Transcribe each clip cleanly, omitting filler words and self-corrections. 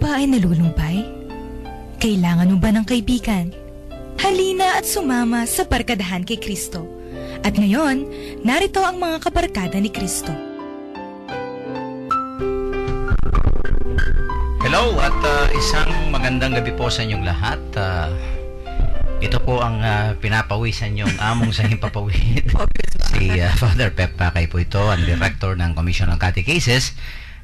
ba ay nalulumpay? Kailangan mo ba ng kaibigan? Halina at sumama sa Barkadahan kay Kristo. At ngayon, narito ang mga kabarkada ni Kristo. Hello at isang magandang gabi po sa inyong lahat. Ito po ang pinapawisan yung among sa himpapawid. Si Father Pep Pakay po ito, ang Director ng Commission on Catechesis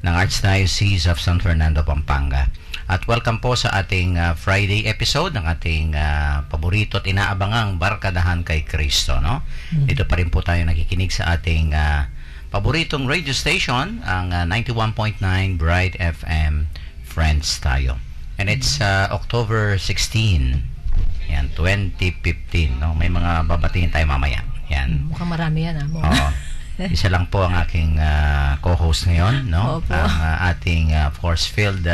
ng Archdiocese of San Fernando, Pampanga. At welcome po sa ating Friday episode ng ating paborito at inaabangang Barkadahan kay Kristo, no? Dito pa rin po tayo nakikinig sa ating paboritong radio station, ang 91.9 Bright FM Friends tayo. And it's October 16, yan, 2015, no? May mga babatingin tayo mamaya. Yan. Mukhang marami yan, Oo. Isa lang po ang aking co-host ngayon, no? Opo. Ang ating, of course, field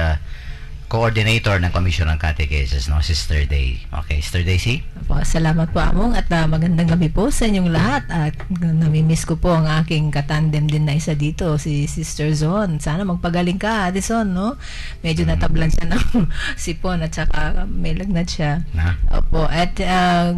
coordinator ng Commission on Catechesis, no? Sister Day. Okay, Sister Daisy? Opo, salamat po, Among, at magandang gabi po sa inyong lahat. At namimiss ko po ang aking katandem din na isa dito, si Sister Zon. Sana magpagaling ka, Addison, no? Medyo natablan siya ng sipon at saka may lagnat siya. Opo, at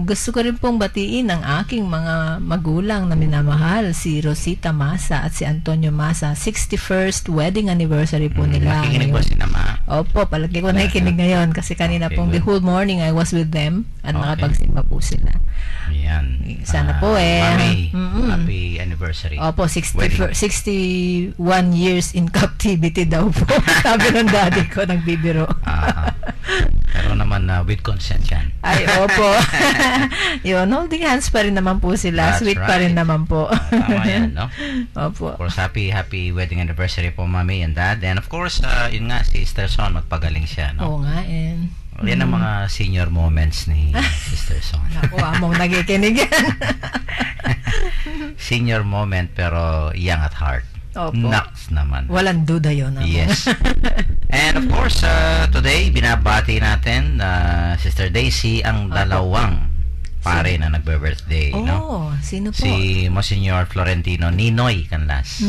gusto ko rin pong batiin ang aking mga magulang na minamahal, si Rosita Masa at si Antonio Masa. 61st wedding anniversary po nila. Nakikinig po si Nama. Opo, palagi ko nakikinig ngayon kasi kanina pong the whole morning I was with them at nakapagsimba po sila. Yan. Sana po Mami, happy anniversary. Opo, 61 years in captivity daw po. Sabi ng daddy ko, nagbibiro. Pero naman with consent yan. Ay, opo. Yun, holding hands pa rin naman po sila. That's Sweet right. pa rin naman po. Tama yan, no? Opo. Of course, happy wedding anniversary po, Mami and Dad. And of course, yun nga, si Sister Son, magpagaling siya, no? Oo nga, Yan ang mga senior moments ni Sister Son. Naku, Among nakikinig yan. Senior moment pero young at heart. Opo. Naks naman. Walang duda yun, Among. Yes. And of course, today, binabati natin, Sister Daisy, ang dalawang pare na nagbe-birthday, no? Sino po? Si Monsignor Florentino Ninoy Canlas.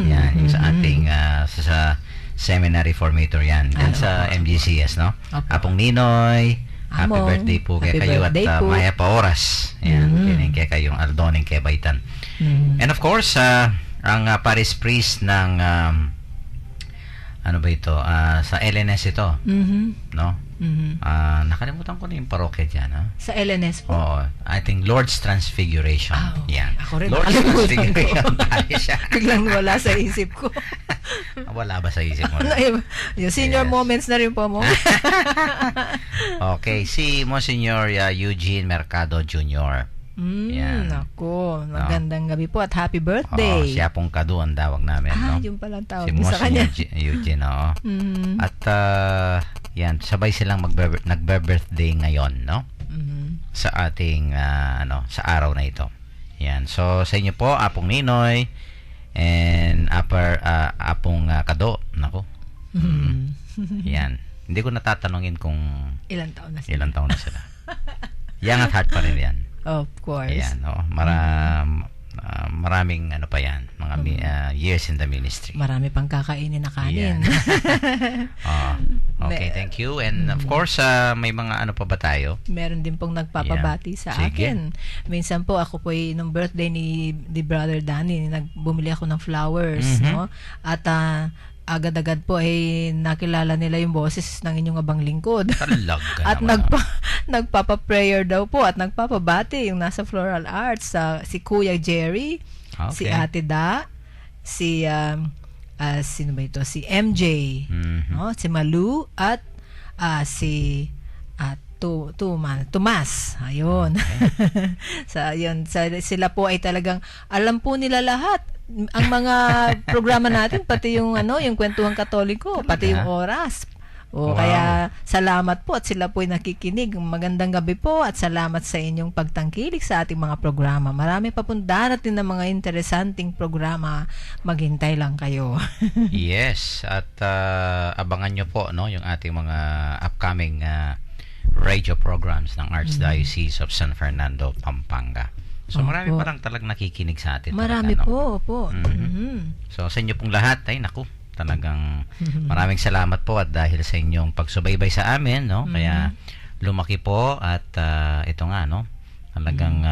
Yan, yung sa ating sa seminary formator yan. Yan sa MGCS, no? Opo. Apong Ninoy, happy Among. birthday po kay Happy kayo at birthday po. Maya Paoras. Yan, kining kay kayong Aldoning kay Baitan. And of course, ang Paris Priest ng ano ba ito? Sa LNS ito, no? Nakalimutan ko na yung parokya dyan, ha? Sa LNS po? Oo. I think Lord's Transfiguration. Okay. Yan. Ako rin. Lord's Transfiguration tayo siya. Biglang wala sa isip ko. Wala ba sa isip mo? Yung senior Yes. moments na rin po mo. Okay. Si Monsignor Eugene Mercado Jr. Yan. Naku, magandang gabi po at happy birthday. Siya pong Kadu ang tawag namin, no? Yung palang Si tawag sa kanya. Monsignor Eugene, oo. At yan, sabay silang nagbe-birthday ngayon, no? Sa ating sa araw na ito. Yan. So sa inyo po, Apong Ninoy and Apong Kado, nako. Yan. Hindi ko natatanungin kung Ilang taon na sila? ilang taon na sila. Young at heart pa rin yan. Of course. Ayan, no? Maraming pa yan, mga years in the ministry. Marami pang kakainin na kanin. Okay, thank you. And of course, may mga pa ba tayo? Meron din pong nagpapabati sa Sige. akin. Minsan po ako po nung birthday ni Brother Danny, bumili ako ng flowers, no? At agad-agad po nakilala nila yung boses ng inyong abang lingkod. Talaga At naman. nagpapa-prayer daw po at nagpapabati yung nasa Floral Arts, si Kuya Jerry, si Okay. Ate Da, si sino ba ito? Si MJ, no? Si Malu at si Tomas. Ayun. Sila po ay talagang alam po nila lahat ang mga programa natin, pati yung yung kwentuhang Katoliko, pati yung oras. Wow. Kaya salamat po at sila po ay nakikinig. Magandang gabi po at salamat sa inyong pagtangkilik sa ating mga programa. Marami pa pong darating na mga interesanting programa. Maghintay lang kayo. Yes, at abangan nyo po yung ating mga upcoming radio programs ng Archdiocese of San Fernando, Pampanga. So marami pa lang talagang nakikinig sa atin. Marami talaga, po, opo. So sa inyo pong lahat, ay naku, Talagang maraming salamat po at dahil sa inyong pagsubaybay sa amin, no? Kaya lumaki po at ito nga, no? Talagang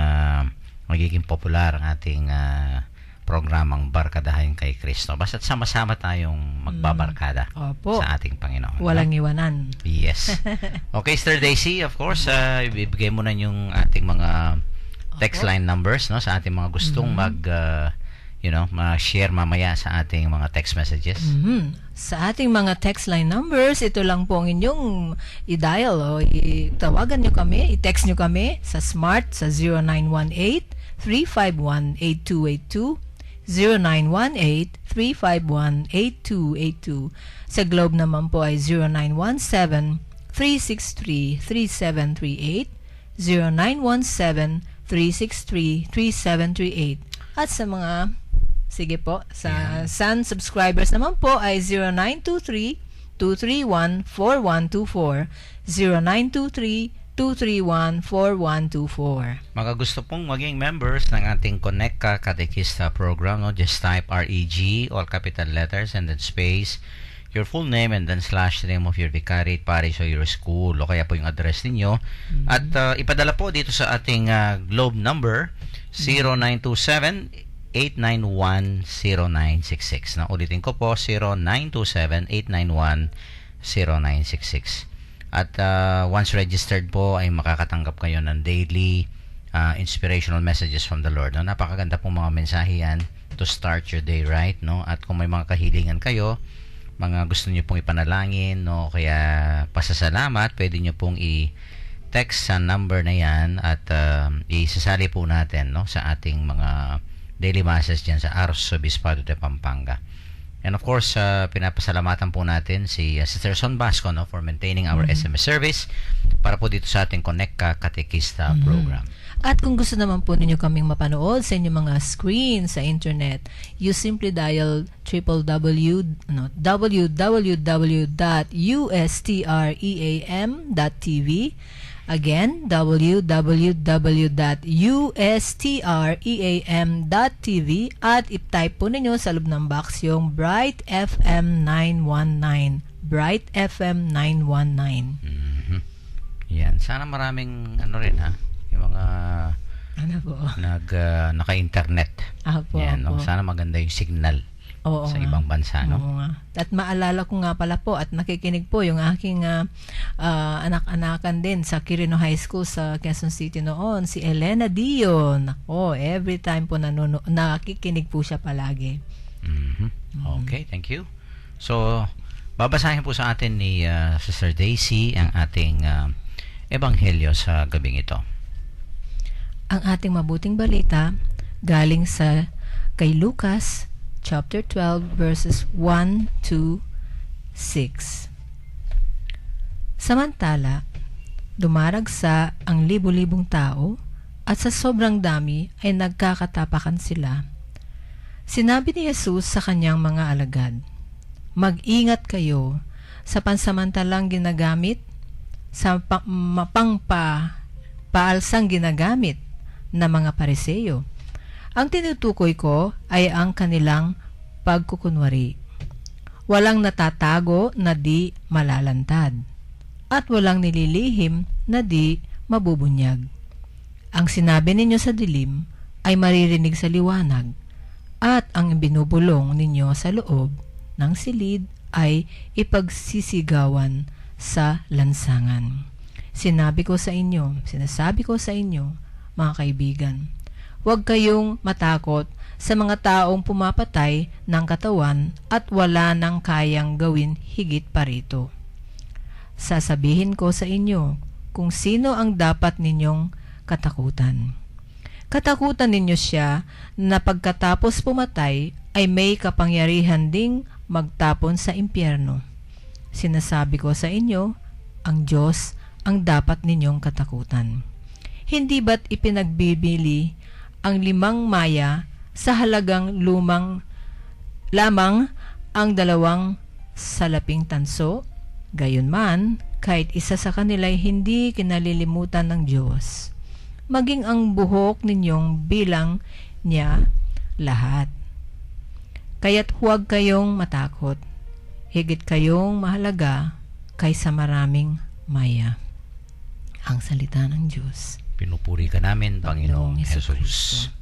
magiging popular ang ating programang Barkadahan kay Kristo. Basta't sama-sama tayong magbabarkada Opo. sa ating Panginoon. Walang no? iwanan. Yes. Okay, Sister Daisy, of course, ibibigay mo na yung ating mga text line numbers, no, sa ating mga gustong ma-share mamaya sa ating mga text messages. Sa ating mga text line numbers, ito lang po ang inyong i-dial o itawagan nyo kami, i-text nyo kami sa Smart sa 0918-351-8282, 0918-351-8282. Sa Globe naman po ay 0917-363-3738, 0917-363-3738. At sa mga Sun subscribers naman po ay 0923-231-4124, 0923-231-4124. Mga gusto pong maging members ng ating Connect Ka Katekista program, no, just type REG, all capital letters, and then space, your full name, and then slash the name of your vicariate parish or your school, o kaya po yung address ninyo. At ipadala po dito sa ating Globe number, 0927-891-0966. Na ulitin ko po, 0927-891-0966. At once registered po ay makakatanggap kayo ng daily inspirational messages from the Lord. No? Napakaganda pong mga mensahe yan to start your day right. No? At kung may mga kahilingan kayo, mga gusto niyo pong ipanalangin, no? Kaya pasasalamat, pwede niyo pong i-text sa number na yan at isasali po natin, no, sa ating mga daily masses dyan sa Aros Obispado de Pampanga. And of course, pinapasalamatan po natin si Sister Son Basco, no, for maintaining our SMS service para po dito sa ating Connect Ka Katekista program. At kung gusto naman po ninyo kaming mapanood sa inyong mga screen sa internet, you simply dial www.ustream.tv. Again, www.ustream.tv, at i-type po ninyo sa loob ng box yung Bright FM 919. Bright FM 919. Yan. Sana maraming yung mga naka-internet. Yan, no? Sana maganda yung signal sa ibang bansa, no? Oo nga. At maalala ko nga pala po at nakikinig po yung aking anak-anakan din sa Quirino High School sa Quezon City noon, si Elena Dion. Every time po nakikinig po siya palagi. Okay, thank you. So, babasahin po sa atin ni Sister Daisy ang ating ebanghelyo sa gabing ito. Ang ating mabuting balita galing sa kay Lucas chapter 12 verses 1 to 6. Samantala, dumaragsa ang libu-libong tao at sa sobrang dami ay nagkakatapakan sila. Sinabi ni Jesus sa kanyang mga alagad, "Mag-ingat kayo sa pansamantalang ginagamit, sa paalsang ginagamit na mga Pariseo. Ang tinutukoy ko ay ang kanilang pagkukunwari. Walang natatago na di malalantad, at walang nililihim na di mabubunyag. Ang sinabi ninyo sa dilim ay maririnig sa liwanag, at ang binubulong ninyo sa loob ng silid ay ipagsisigawan sa lansangan. Sinasabi ko sa inyo, mga kaibigan, huwag kayong matakot sa mga taong pumapatay ng katawan at wala nang kayang gawin higit pa rito. Sasabihin ko sa inyo kung sino ang dapat ninyong katakutan. Katakutan ninyo siya na pagkatapos pumatay ay may kapangyarihan ding magtapon sa impyerno. Sinasabi ko sa inyo, ang Diyos ang dapat ninyong katakutan. Hindi ba't ipinagbibili ang 5 maya sa halagang lamang ang 2 salaping tanso? Gayunman, kahit isa sa kanila ay hindi kinalilimutan ng Diyos. Maging ang buhok ninyong bilang niya lahat. Kaya't huwag kayong matakot. higit kayong mahalaga kaysa maraming maya. Ang salita ng Diyos. Pinupuri ka namin, Panginoong Hesus Jesus.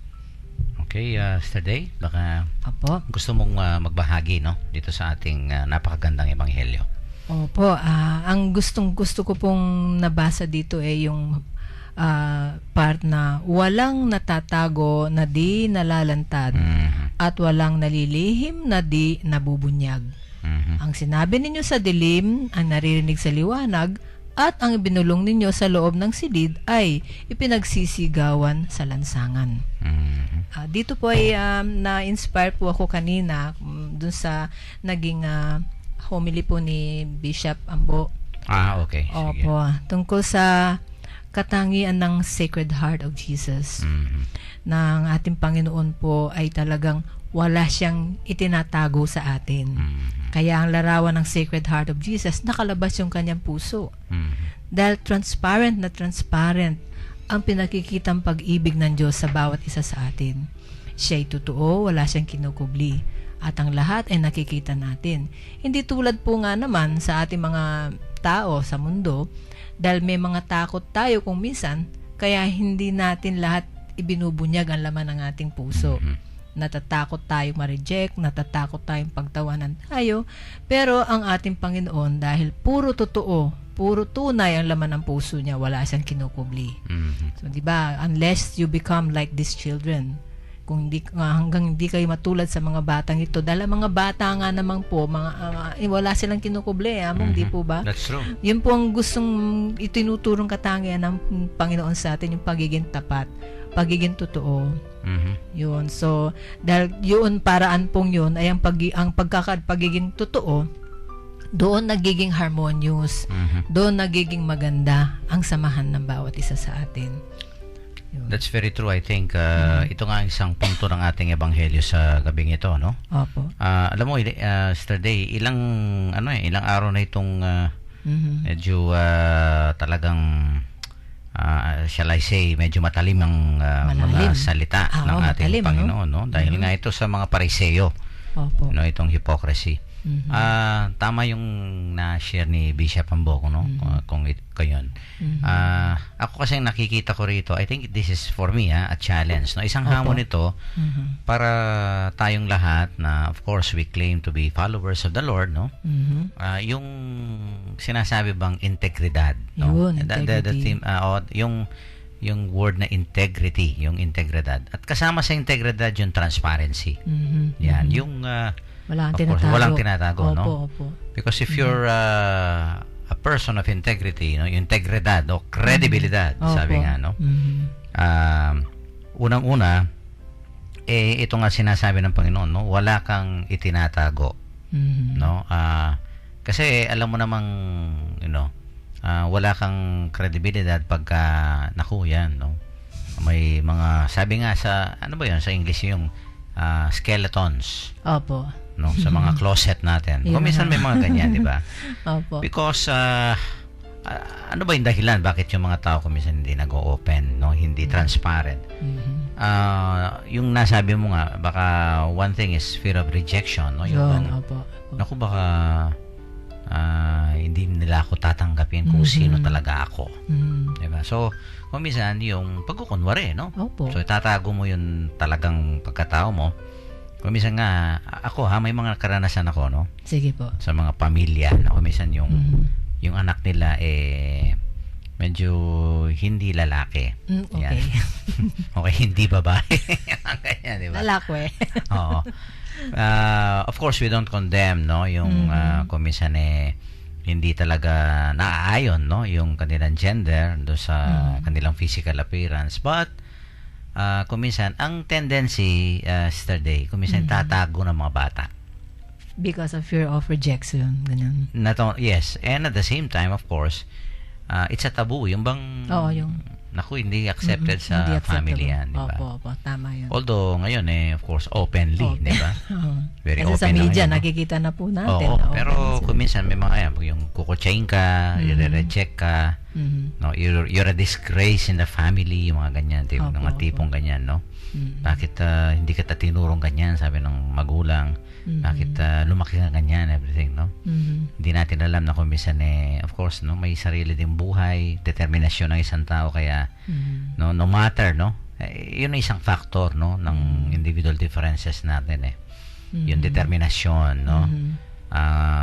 Okay, Sister Day, baka Opo. gusto mong magbahagi, no, dito sa ating napakagandang ebanghelyo. Opo, ang gusto ko pong nabasa dito ay yung part na walang natatago na di nalalantad at walang nalilihim na di nabubunyag. Ang sinabi ninyo sa dilim, ang naririnig sa liwanag, at ang ibinulong ninyo sa loob ng silid ay ipinagsisigawan sa lansangan. Dito po ay na-inspire po ako kanina dun sa naging homily po ni Bishop Ambo. Okay. Sige. Opo, tungkol sa katangian ng Sacred Heart of Jesus. Na ang ating Panginoon po ay talagang wala siyang itinatago sa atin. Kaya ang larawan ng Sacred Heart of Jesus, nakalabas yung kanyang puso. Dahil transparent na transparent ang pinakikitang pag-ibig ng Diyos sa bawat isa sa atin. Siya'y totoo, wala siyang kinukubli. At ang lahat ay nakikita natin. Hindi tulad po nga naman sa ating mga tao sa mundo, dahil may mga takot tayo kung minsan, kaya hindi natin lahat ibinubunyag ang laman ng ating puso. Natatakot tayong ma-reject, natatakot tayong pagtawanan tayo, pero ang ating Panginoon, dahil puro totoo, puro tunay ang laman ng puso niya, wala siyang kinukubli. So, di ba, unless you become like these children, kung hindi, hanggang hindi kayo matulad sa mga batang ito, dahil mga bata nga naman po, wala silang kinukubli, di po ba? That's true. Yun po ang gustong itinuturong katangian ng Panginoon sa atin, yung pagiging tapat, pagiging totoo. Yun. So, dahil yun, paraan pong yun, ay ang pagiging totoo, doon nagiging harmonious, doon nagiging maganda ang samahan ng bawat isa sa atin. Yun. That's very true. I think ito nga ang isang punto ng ating ebanghelyo sa gabing ito, no? Opo. Alam mo, Sister Day, ilang araw na itong medyo talagang shall I say, medyo matalim ang mga salita ng ating matalim, Panginoon, no? Dahil nga ito sa mga Pariseo, Opo. itong hypocrisy. Tama yung na-share ni Bishop Ambo, no? Kung yun. Ako kasi nakikita ko rito, I think this is for me a challenge, no? Isang hamon ito para tayong lahat na, of course, we claim to be followers of the Lord, no? Yung sinasabi bang integridad, no? Yun, integrity. The theme, yung word na integrity, yung integridad. At kasama sa integridad yung transparency. Yan, yung walang tinatago, no? Opo. Because if you're a person of integrity, no, yung integridad o credibilidad, sabi nga, no? Unang-una, ito nga sinasabi ng Panginoon, no? Wala kang itinatago, no? Kasi alam mo namang, wala kang credibilidad pagka yan, no? May mga, sabi nga sa, ano ba yun, sa English yung skeletons. Opo. No, sa mga closet natin. Kung minsan may mga ganyan, di ba? Opo. Because ano ba yung dahilan bakit yung mga tao kung minsan hindi nag-open, no, hindi transparent? Yung nasabi mo nga, baka one thing is fear of rejection, no? Yung opo. Naku, baka hindi nila ako tatanggapin kung sino talaga ako. Diba? So, kung minsan yung pagkukunwari, no? Opo. So, itatago mo yung talagang pagkatao mo. Kung minsan nga, ako may mga karanasan ako, no? Sige po. Sa mga pamilya, na kung minsan yung anak nila medyo hindi lalaki. Okay. Okay, hindi babae. Ganyan, diba? Lalaki. Oo. Of course, we don't condemn, no? Yung kung minsan hindi talaga naaayon, no? Yung kanilang gender do sa kanilang physical appearance. But kung minsan, ang tendency, Sister Day, kung minsan tatago ng mga bata. Because of fear of rejection, ganyan. Yes, and at the same time, of course, it's a taboo. Yung bang, hindi accepted sa hindi family yan, di ba? Opo, tama yun. Although, ngayon, of course, openly, di ba? Very kasi open sa media, ngayon, nakikita na po natin. Oo, pero kung minsan may mga, yung kukutsain ka, i-reject ka, Mhm. No, you're a disgrace in the family, yung mga ganyan, Opo, mga tipong ganyan, no? Mhm. Bakit hindi kita tinurong ganyan, sabi ng magulang? Mhm. Bakit lumaki ka ganyan, everything, no? Mhm. Hindi natin alam na kung minsan of course, no, may sarili ding buhay, determinasyon ng isang tao, kaya Mhm. no matter, no, yun ang isang factor, no, ng individual differences natin, yung determinasyon, no. Mhm.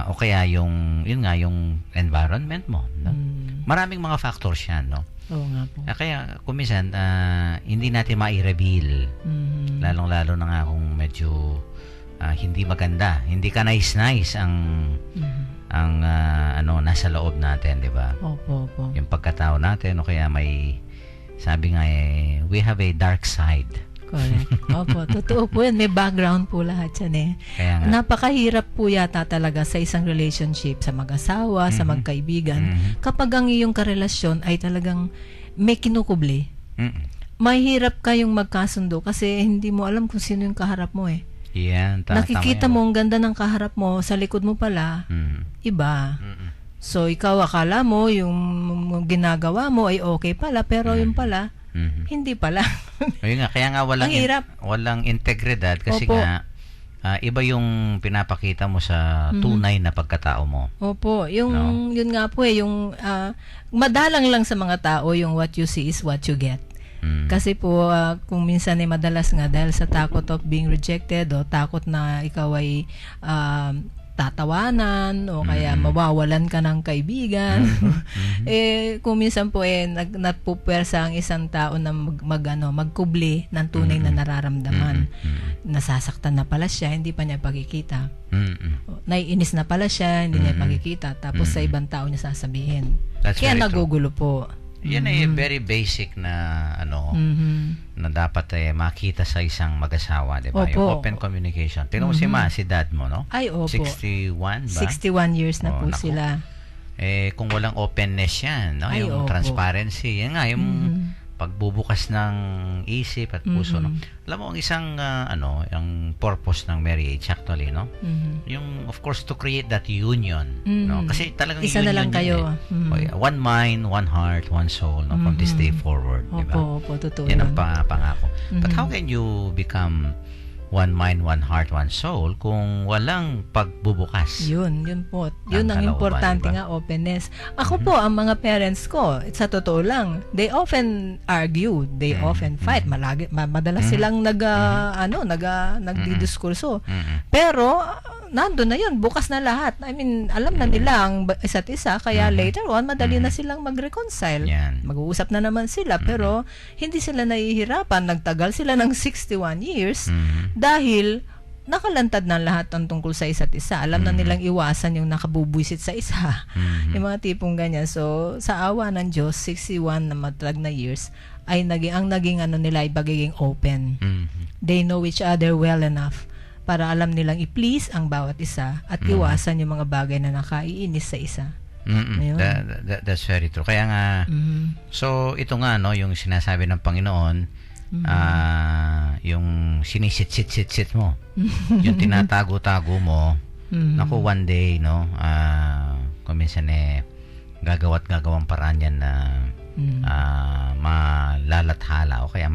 O kaya yun nga, yung environment mo, no? Maraming mga factors yan, no. Oo nga po. Kaya kung minsan hindi natin mai-reveal, Mhm. lalong-lalo na nga kung medyo hindi maganda, hindi ka nice ang Mhm. nasa loob natin, di ba? Opo, opo. Yung pagkatao natin, o kaya may sabi nga we have a dark side. Correct. Opo, totoo po yan. May background po lahat yan eh. Kaya nga. Napakahirap po yata talaga sa isang relationship, sa mag-asawa, sa magkaibigan, kapag ang iyong karelasyon ay talagang may kinukubli. Mm. Mahirap kayong magkasundo kasi hindi mo alam kung sino yung kaharap mo eh. Yan, Nakikita tama mo ang ganda ng kaharap mo, sa likod mo pala, iba. So, ikaw akala mo yung ginagawa mo ay okay pala, pero yung pala, hindi pala. Ayun nga, kaya nga Ang hirap. walang integridad kasi Opo. nga iba yung pinapakita mo sa tunay na pagkatao mo. Opo, yun nga po yung madalang lang sa mga tao yung what you see is what you get. Kasi po kung minsan ay madalas nga dahil sa takot of being rejected o takot na ikaw ay tatawanan o kaya mawawalan ka ng kaibigan. Kung minsan po nagpupersa ang isang tao na magkubli ng tunay na nararamdaman. Nasasaktan na pala siya, hindi pa niya pakikita. Naiinis na pala siya, hindi niya pakikita. Tapos sa ibang tao niya sasabihin. That's Kaya very true. nagugulo po. Yan ay very basic na na dapat makita sa isang mag-asawa, 'di ba? Opo. Yung open communication. Tingnan mo si dad mo, no? Ay, opo. 61 ba? 61 years na po naku. sila. Kung walang openness 'yan, no? Ay, Yung opo. transparency, yan nga yung pagbubukas ng isip at puso, no? Alam mo ang isang ang purpose ng marriage actually, no? Yung of course to create that union, no? Kasi talagang Isa na lang union kayo. yun, eh. One mind, one heart, one soul, no? From this day forward, di ba? Opo, totoo Yan ang yun. pangako. But how can you become one mind, one heart, one soul kung walang pagbubukas? Yun po. Yun ang kalooban, importante diba? nga, openness. Ako po, ang mga parents ko, sa totoo lang, they often argue, they often fight. Madalas silang nagdidiskurso. Pero, nandun na yun, bukas na lahat. I mean, alam na nila ang isa't isa, kaya later on, madali na silang mag-reconcile. Yan. Mag-uusap na naman sila, pero hindi sila nahihirapan. Nagtagal sila ng 61 years dahil nakalantad na lahat ang tungkol sa isa't isa. Alam na nilang iwasan yung nakabubwisit sa isa. Yung mga tipong ganyan. So, sa awa ng Diyos, 61 na matlag na years, ay naging nila ay pagiging open. They know each other well enough para alam nilang i-please ang bawat isa at iwasan yung mga bagay na nakaiinis sa isa. Ayun. That's very true. Kaya nga, so ito nga, no, yung sinasabi ng Panginoon, yung sinisit-sit mo, yung tinatago-tago mo, naku, one day, no, kung minsan gagawang paraan yan na malalathala o kaya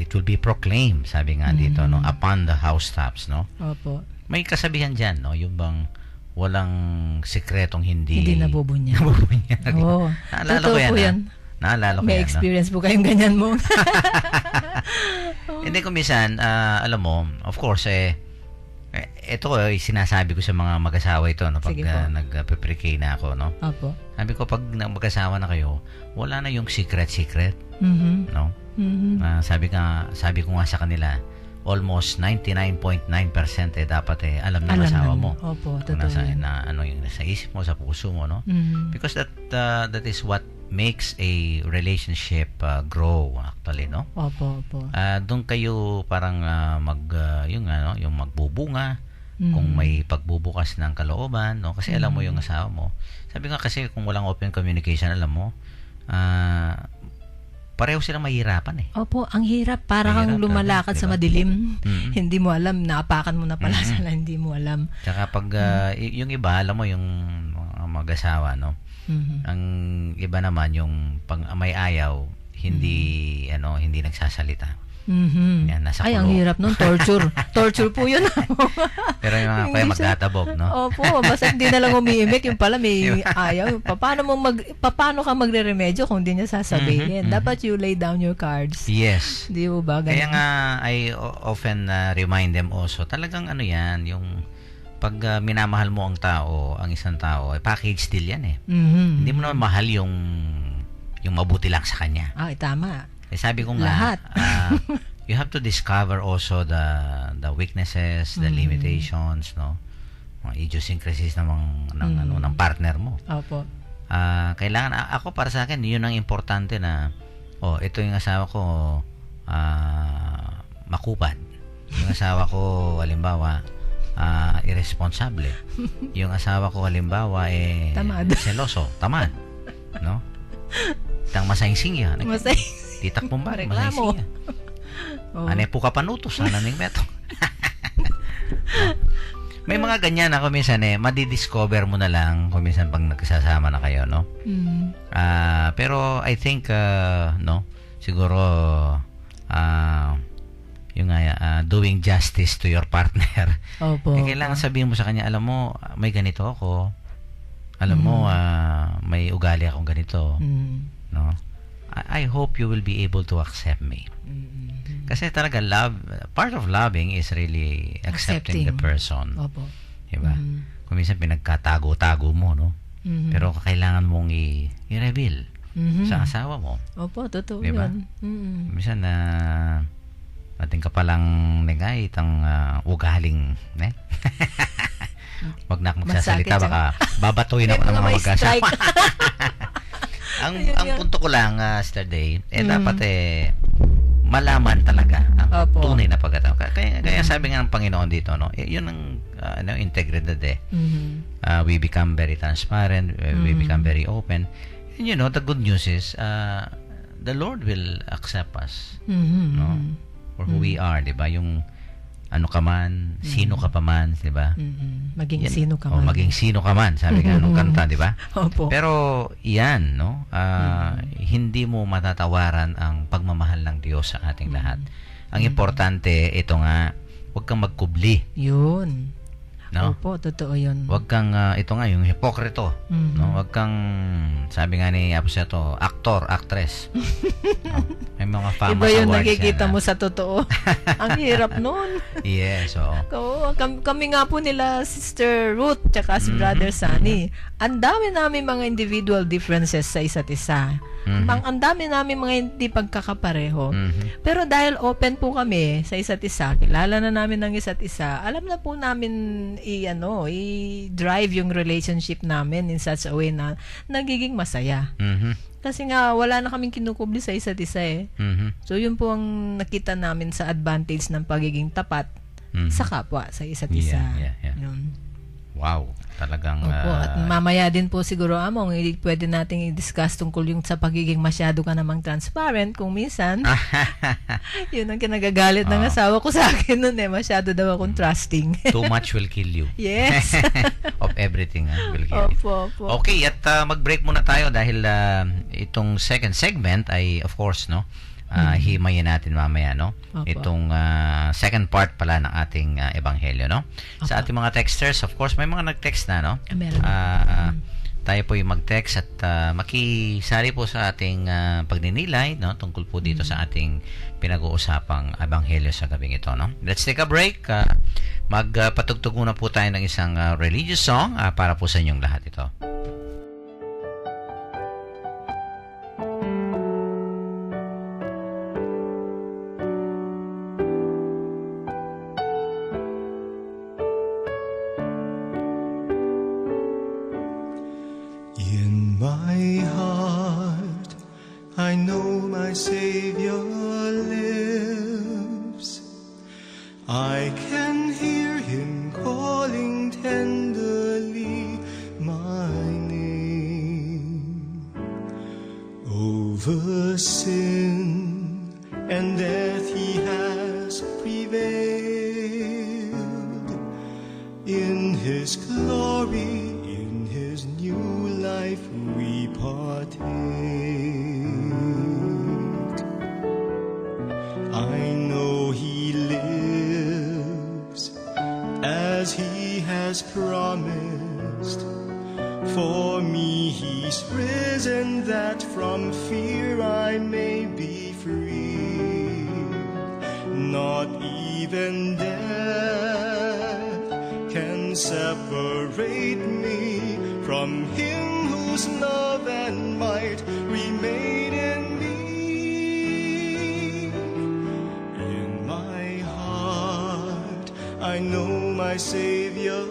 it will be proclaimed, sabi nga dito, no, upon the housetops, no. Opo. May kasabihan diyan, no, yung bang walang sikretong hindi nabubunyag. Oo. Naalala Totoo ko yan. po yan. Naalala ko May yan. experience po kayong ganyan mo. Hindi ko minsan, alam mo, of course, ito sinasabi ko sa mga mag-asawa ito, no, pag Sige po. nag-pre-K na ako, no. Opo. Sabi ko, pag mag-asawa na kayo, wala na yung secret, no. Sabi ko nga sa kanila, almost 99.9% dapat alam ng asawa mo. Opo, Kung totoo yan. yung nasa isip mo, sa puso mo, no? Because that is what makes a relationship grow actually, no? Opo. Doon kayo parang yung magbubunga, kung may pagbubukas ng kalooban, no? Kasi alam mo yung asawa mo. Sabi nga kasi kung walang open communication, alam mo, pareho silang mahirapan Opo, ang hirap. Para kang Mahirap lumalakad talaga, sa diba? madilim. Hindi mo alam, naapakan mo na pala sila, hindi mo alam. Tsaka pag yung iba, alam mo yung mag-asawa, no? Mhm. Ang iba naman yung pag may ayaw, hindi hindi nagsasalita. Mhm. Yan, nasa Ay, ang kulong. hirap nun. Torture. Torture po yun. Pero yung mga kaya Hindi siya- magtatabog, no? Opo, basta hindi na lang umiimik. Yung pala may ayaw. Paano ka magre-remedyo kung hindi niya sasabihin? Mhm, mhm. Dapat you lay down your cards. Yes. Di ba ba? Kaya nga, I often remind them also, talagang yan, yung pag minamahal mo ang tao, ang isang tao, package deal yan eh. Mhm. Hindi mo naman mahal yung mabuti lang sa kanya. Ay, tama. Sabi ko nga, Lahat. you have to discover also the weaknesses, the limitations, no? Mga idiosyncrasies ng partner mo. Opo. Kailangan, ako para sa akin, yun ang importante na, ito yung asawa ko, makupad. Yung asawa ko, halimbawa, irresponsable. Yung asawa ko, halimbawa, Tamad. seloso, tamad. No? Itang masayingsing yan. Masay. Titak mo ba? Reklamo. Masayingsing yan. Oh. Ane po ka panutos, ning meto. May mga ganyan ako minsan madidiscover mo na lang kung minsan pag nagsasama na kayo, no? Mm. Pero I think, no, siguro, yung doing justice to your partner. Opo. Kailangan sabihin mo sa kanya, alam mo, may ganito ako. Alam mo, may ugali akong ganito. Mm. No? I hope you will be able to accept me. Mm. Kasi talaga part of loving is really accepting the person. Opo. Diba? Mhm. Kung minsan pinagkatago-tago mo, no? Mhm. Pero kailangan mong i-reveal Mhm. sa asawa mo. Opo, totoo Diba? yun. Mm. Minsan ating ka palang nagay itang ugaling, ne? Wag na akong magsasalita, Masakit baka babatuhin ako ng mga mag-asawa. ang punto ko lang, Sister Day, dapat malaman talaga ang Opo. tunay na pagkatao. Kaya sabi nga ng Panginoon dito, no, yun ang integridad Mhm. we become very transparent, we become very open. And the good news is, the Lord will accept us, Mhm. no? For who we are, di ba? Yung ano ka man, sino ka pa man, di ba? Mhm. Maging Yan. sino ka O, man. maging sino ka man, sabi nga nung kanta, di ba? Opo. Pero yan, no? Hindi mo matatawaran ang pagmamahal ng Diyos sa ating lahat. Ang importante, ito nga, huwag kang magkubli, Yun. no? Opo, totoo yun. Huwag kang, ito nga, yung hipokrito, Mhm. no? Huwag kang, sabi nga ni Aposeto, actor, actress. No? May mga famous Iba yung awards nakikita yan, mo sa totoo. Ang hirap nun. Yes, oo. Oo, kami nga po nila Sister Ruth tsaka si Brother Sunny. Ang dami namin mga individual differences sa isa't isa. Ang dami namin mga hindi pagkakapareho. Mhm. Pero dahil open po kami sa isa't isa, kilala na namin ng isa't isa, alam na po namin i-drive yung relationship namin in such a way na nagiging masaya. Mhm. Kasi nga, wala na kaming kinukubli sa isa't isa eh. Mhm. So, yun po ang nakita namin sa advantage ng pagiging tapat Mhm. sa kapwa, sa isa't isa. Yeah. Yun. Wow, talagang Opo, at mamaya din po siguro, Among, pwede nating i-discuss tungkol yung sa pagiging masyado ka namang transparent kung minsan. Yun ang kinagagalit ng asawa ko sa akin nun masyado daw akong trusting. too much will kill you. Yes. Of everything will kill you. Opo. Okay, at mag-break muna tayo dahil itong second segment ay of course, no, himayin natin mamaya, no? Opo. Itong second part pala ng ating ebanghelyo, no? Sa ating mga texters, of course, may mga nag-text na, no? Meron. Tayo po yung mag-text at makisari po sa ating pagninilay, no? Tungkol po dito sa ating pinag-uusapang ebanghelyo sa gabing ito, no? Let's take a break. Magpatugtog muna po tayo ng isang religious song para po sa inyong lahat ito. In my heart, I know my Savior lives. I can hear Him calling tenderly my name. Over sin and death He has prevailed. In His glory, in His new life we partake. I know He lives as He has promised. For me He's risen, that from fear I may be free. Not even death can separate me from Him whose love and might remain in me. In my heart I know my Savior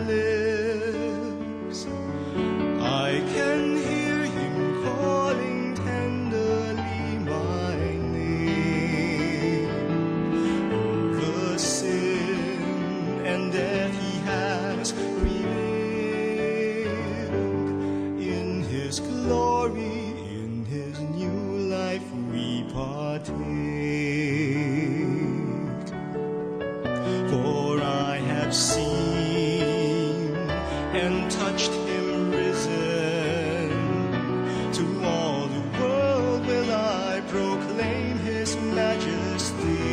lives. I can hear Him calling tenderly my name. The sin and death He has prevailed. In His glory, in His new life we partake. For I have seen and touched Him risen. To all the world will I proclaim His majesty.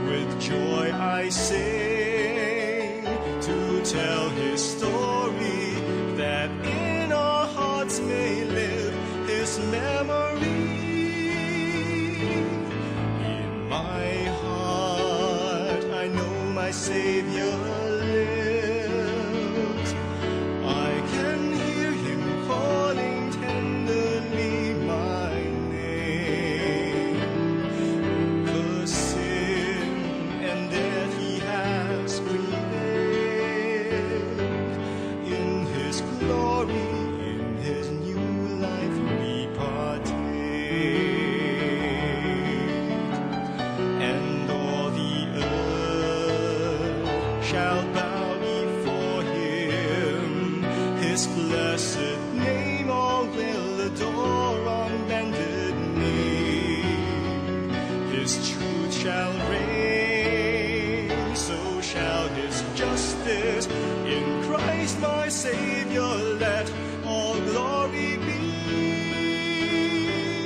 With joy I sing to tell His story, that in our hearts may live His memory. In my heart I know my Savior lives. I can hear Him calling tenderly my name. The sin and death He has prevailed. In His glory, in His new life we partake. And all the earth shall bow before Him. His blessed name all will adore on bended knee. His truth shall reign, so shall His justice. In Christ my Savior let all glory be.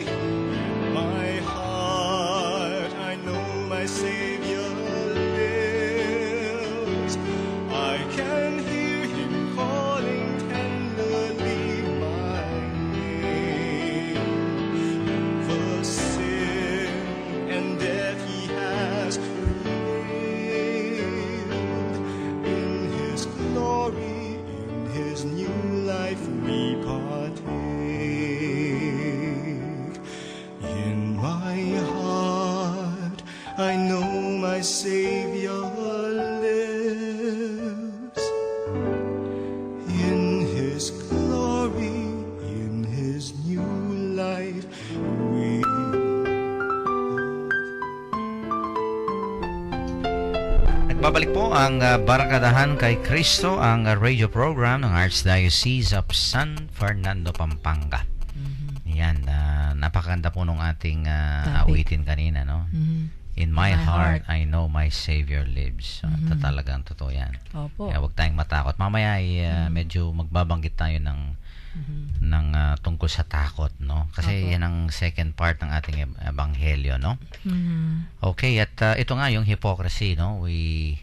In my heart I know my Savior lives. I can hear Him calling tenderly my name. For sin and death He has prevailed. In His glory, in His new life we partake. In my heart I know my Savior lives. In His glory, in His new life we Nagbabalik po ang Barkadahan kay Kristo, ang radio program ng Archdiocese of San Fernando, Pampanga. Yan, napakaganda po nung ating awitin kanina, no? In my heart, I know my Savior lives. Talagang totoo yan. Opo. Kaya huwag tayong matakot. Mamaya ay medyo magbabanggit tayo ng tungkol sa takot, no? Kasi yan ang second part ng ating ebanghelyo, no? Okay, at ito nga yung hypocrisy, no? We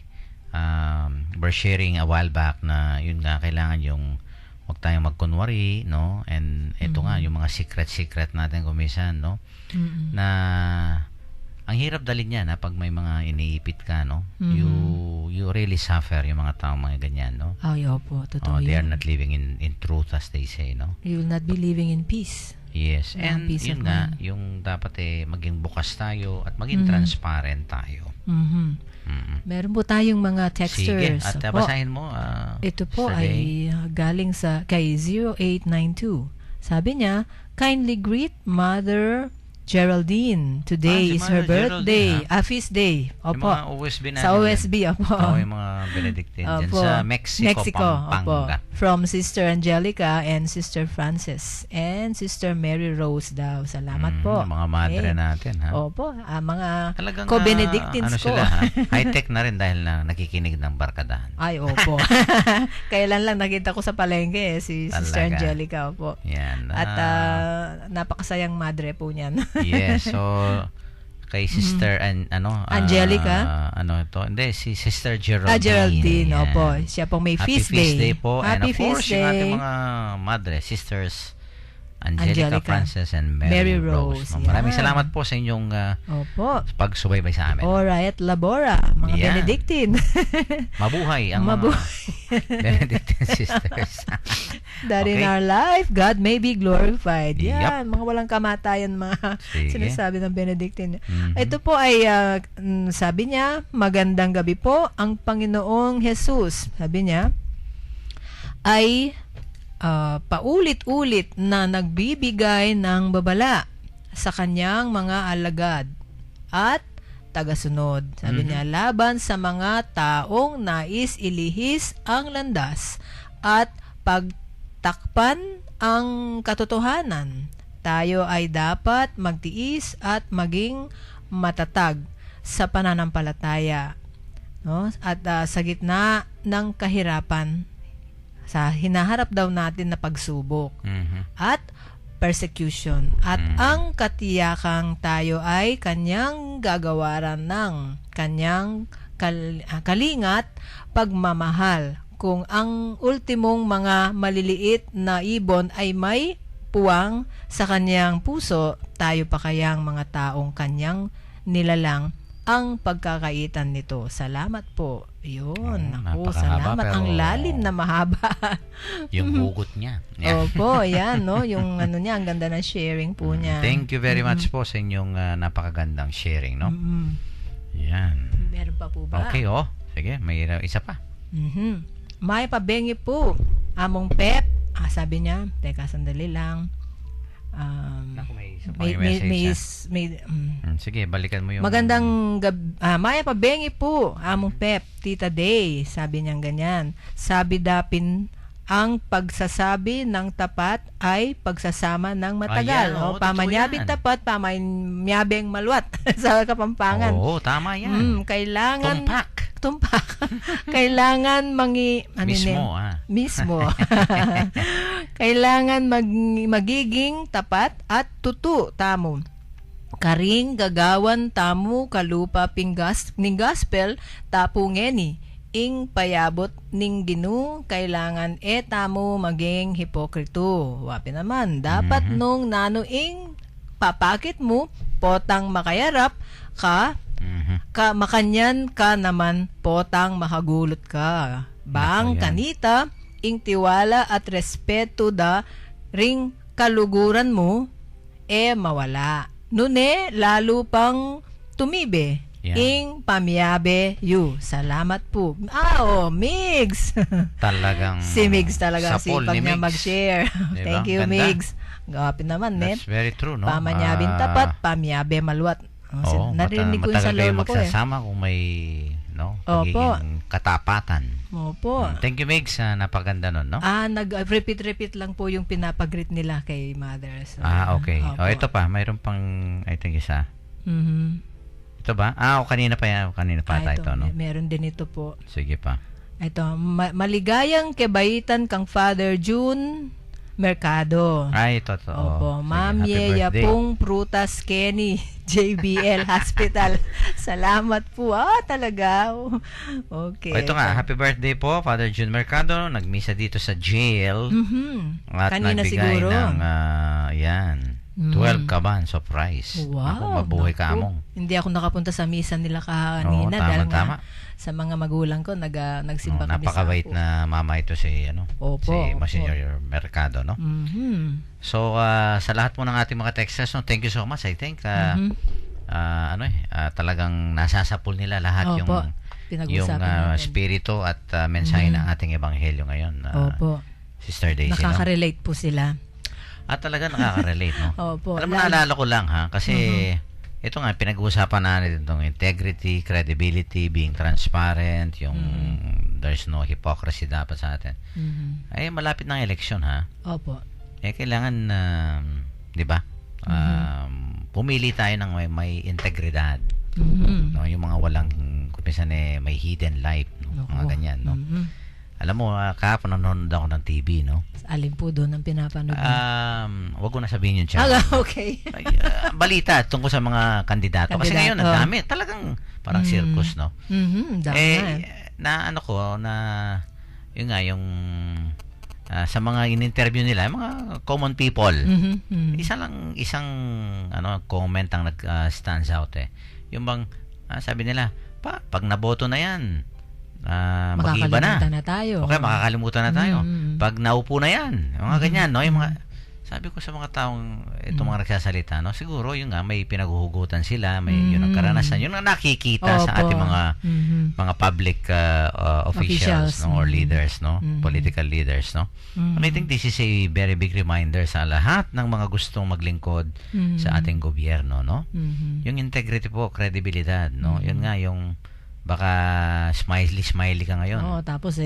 were sharing a while back na yun nga, kailangan yung huwag tayong magkunwari, no? And ito nga, yung mga secret natin kumisan, no? Na ang hirap dalhin yan, pag may mga iniipit ka, no? You really suffer, yung mga taong mga ganyan, no? Ay, opo, totoo They are yun. not living in truth, as they say, no? You will not be living in peace. Yes, Walang and peace yun of nga, mind. yung dapat maging bukas tayo at maging transparent tayo. Meron po tayong mga Sige, texters. at Opo. basahin mo. Ito po Sister Day. ay galing kay 0892. Sabi niya, kindly greet Mother Geraldine. Today si is her Mother birthday. Geraldine, Feast day. Yung Opo. mga OSB natin. Sa OSB, opo. Oo, yung mga Benedictine dyan Opo. sa Mexico, Pampanga. Opo. From Sister Angelica and Sister Frances. And Sister Mary Rose daw. Salamat po. Mga madre Eh, natin, ha? Opo. Mga Talagang co-Benedictines ano ko. sila, ha? High-tech na rin dahil na nakikinig ng barkadahan. Ay, opo. Kailan lang nakita ko sa palengke si Sister Talaga. Angelica, opo. Yan. At napakasayang madre po niyan. Yes, so kay Sister Angelica? Ano ito? Hindi, si Sister Geraldine. Geraldine, Yan. opo. Siya pong may Happy feast day. po. And Happy of course, feast yung ating day. mga madre, Sisters Angelica, Angelica. Frances, and Mary Rose. Rose, Maraming yan. salamat po sa inyong Opo. pagsubaybay sa amin. Alright, Labora, mga Yan. Benedictine. Mabuhay ang Mabuhay. mga Benedictine sisters. That in Okay. our life, God may be glorified. Yup. Yan, mga walang kamatayan, mga Sige. sinasabi ng Benedictine. Mhm. Ito po ay, sabi niya, magandang gabi po, ang Panginoong Jesus, sabi niya, ay paulit-ulit na nagbibigay ng babala sa kanyang mga alagad at tagasunod. Sabi niya, laban sa mga taong nais ilihis ang landas at pagtakpan ang katotohanan. Tayo ay dapat magtiis at maging matatag sa pananampalataya. No? At sa gitna ng kahirapan, sa hinaharap daw natin na pagsubok Mhm. at persecution at ang katiyakang tayo ay kanyang gagawaran ng kanyang kalingat pagmamahal. Kung ang ultimong mga maliliit na ibon ay may puwang sa kanyang puso, tayo pa kayang mga taong kanyang nilalang ang pagkakaitan nito. Salamat po. Yun. Naku, napakahaba, salamat. Ang pero lalim na mahaba. Yung hugot niya. Yan. Opo, yan, no? Yung ano niya, ang ganda ng sharing po niya. Thank you very much po sa inyong napakagandang sharing, no? Yan. Meron pa po ba? Okay, sige, may isa pa. May pabengi po. Among Pep. Sabi niya, teka, sandali lang. Naku, may isa pang message. Sige, balikan mo yung... Magandang gabi. Maya pabengi po. Among Pep, Tita Day. Sabi niya ganyan. Sabi dapin, ang pagsasabi ng tapat ay pagsasama ng matagal. Ayan, totoo Pamanyabing yan. tapat, pamanyabing malwat sa Kapampangan. Oo, tama yan. Kailangan... Tumpak. Kailangan mismo. Kailangan magiging tapat at tutu tamo. Karing gagawan tamo kalupa pinggas ning gospel tapungeni ing payabot ning Ginoo kailangan tamo maging hipokrito. Wapi naman dapat nung nanoing papakit mo potang makayarap ka makanyan ka naman potang makagulot ka. Bang kanita ing tiwala at respeto da ring kaluguran mo mawala. Nune lalo pang tumibe. Yan. Ing pamiyabe you. Salamat po. Migs. Talagang Si Migs talaga sapol sipag ni niya Migs. mag-share. Diba? Thank you, Ganda. Migs. Gawapin naman, That's very true, no? Pamanyabing tapat, pamiyabe maluwat. Narinig ko yun sa matagal kayo lolo ko magsasama kung may pagiging katapatan. Opo. Thank you, Migs. Napaganda nun, no? Nag-repeat lang po yung pinapag-greet nila kay Mother. So, Okay. opo. Ito pa. Mayroon pang, I think, isa. Mhm. Ito ba? Kanina pa yan. Kanina pa ito, no? Meron din ito po. Sige pa. Ito, maligayang kebaitan kang Father June Mercado. Ito. Opo, Sige, Ma'am happy Yeya birthday. pong Prutas Kenny, JBL Hospital. Salamat po. Talaga. Okay. Ito nga, happy birthday po, Father June Mercado. Nagmisa dito sa jail. At Kanina nagbigay siguro. ng, 12 kaban surprise. Wow. Mabuhay ka naku. among. Hindi ako nakapunta sa misa nila kanina dahil tama. sa mga magulang ko nagsimba kami sa Napakabait ako. na mama ito si Opo, si opo. Monsignor Mercado, no? Mhm. So sa lahat po ng ating mga texters, thank you so much. I think talagang nasasapul nila lahat Opo. yung Pinag-usapan natin. spirito at mensahe ng ating ebanghelyo ngayon. Opo. Sister Daisy, no? Nakaka-relate po sila. At talaga nakaka-relate, no? Opo. Alam mo, naalala ko lang, ha? Kasi, ito nga, pinag-uusapan natin itong integrity, credibility, being transparent, yung there's no hypocrisy dapat sa atin. Ay, malapit ng eleksyon, ha? Opo. Kailangan, di ba? Pumili tayo ng may integridad. No? Yung mga walang, kung minsan may hidden life, no? Mga ganyan, no? Alam mo, kahapon nanonood ako ng TV, no? Alin po doon ang pinapanood mo? Wag ko na sabihin yung channel. Okay. Ay, balita tungkol sa mga kandidato. Kasi ngayon, ang dami. Talagang parang circus, no? Dami na ano ko, na yun nga, yung sa mga in-interview nila, mga common people. Isang comment ang nag-stands out eh. Yung bang, sabi nila, pag naboto na yan, mag-iba na. Makakalimutan na tayo. Okay, makakalimutan na tayo. Pag naupo na yan, yung mga ganyan, no? Yung mga, sabi ko sa mga taong, itong mga nagsasalita, no? Siguro, yung nga, may pinaghuhugutan sila, may yun ang karanasan, yun ang nakikita sa ating mga public officials, no? Or leaders, no? Political leaders, no? And I think this is a very big reminder sa lahat ng mga gustong maglingkod sa ating gobyerno, no? Yung integrity po, credibilidad, no? Yun nga, yung baka smiley ka ngayon. Oo, tapos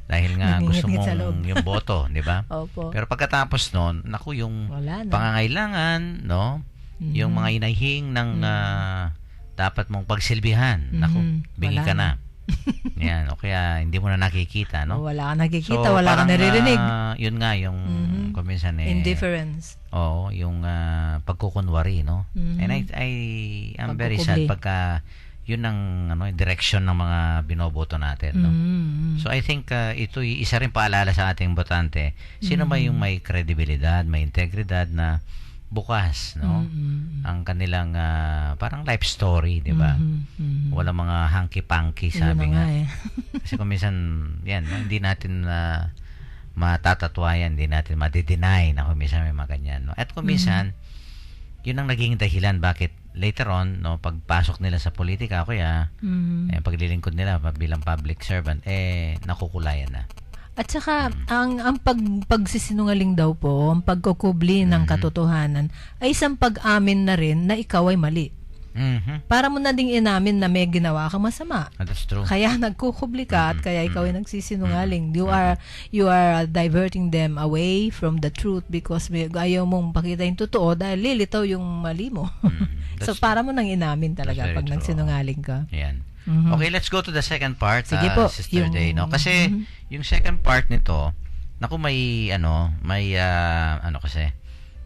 dahil nga gusto Nangingit-ngit sa mong loob. yung boto, di ba? Opo. Pero pagkatapos noon, naku, yung Wala na. pangangailangan, no? Yung mga inahing ng dapat mong pagsilbihan. Naku, bingi Wala ka na. Yan, o kaya hindi mo na nakikita, no? Wala ka nakikita, So, wala ka parang, naririnig. yun nga, yung kung minsan Indifference. Oo, yung pagkukunwari, no? And I'm very sad Pagkukubli. pagka yun ang direction ng mga binoboto natin, no? So I think ito isa rin paalala sa ating botante. Sino ba yung may credibilidad, may integridad na bukas, no? Ang kanilang parang life story, di ba? Wala mga hanky-panky, sabi Yun na nga. nga Kasi kung minsan, yan, no? Hindi natin matatatwayan, hindi natin madi-deny na kung minsan may mga ganyan, no? At kung minsan, yun ang naging dahilan bakit later on, no, pagpasok nila sa politika, kaya paglilingkod nila bilang public servant, nakukulayan na. At saka, ang pagsisinungaling daw po, ang pagkukubli ng katotohanan, ay isang pag-amin na rin na ikaw ay mali. Para mo na ding inamin na may ginawa kang masama. That's true. Kaya nagkukubli ka at kaya ikaw ay nagsisinungaling. You are diverting them away from the truth because ayaw mong pakita yung totoo dahil lilitaw yung mali mo. So para mo nang inamin talaga That's very pag true. nagsinungaling ka. Yan. Okay, let's go to the second part, Sige po, Sister yung- Day, no? Kasi yung second part nito, naku, may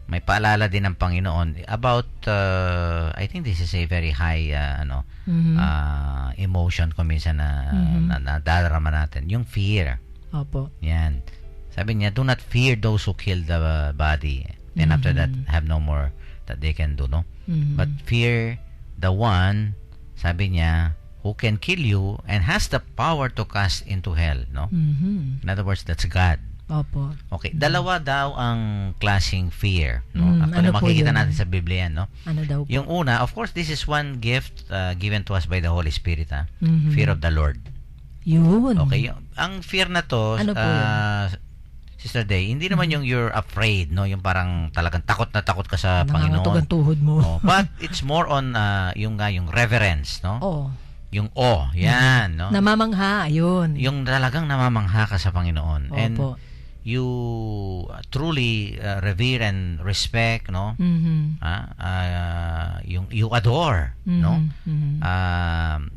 may paalala din ng Panginoon about I think this is a very high emotion kung minsan na nadarama natin, yung fear. Opo. Yan. Sabi niya, do not fear those who kill the body, and after that have no more that they can do, no? But fear the one, sabi niya, who can kill you and has the power to cast into hell, no? In other words, that's God. Opo. Okay, dalawa daw ang klaseng fear, no? Actually, ano po makikita yun? natin sa Biblia, no? Ano daw po? Yung una, of course, this is one gift given to us by the Holy Spirit, fear of the Lord. Yun. Okay, ang fear na to, Ano po yun? Sister Day, hindi naman yung you're afraid, no? Yung parang talagang takot na takot ka sa Nangangatog Panginoon. ang tuhod mo. Oh, but it's more on yung reverence, no? Oo. Yung yan, no? Namamangha, yun. Yung talagang namamangha ka sa Panginoon. And Opo. you truly revere and respect, no? Yung you adore, no?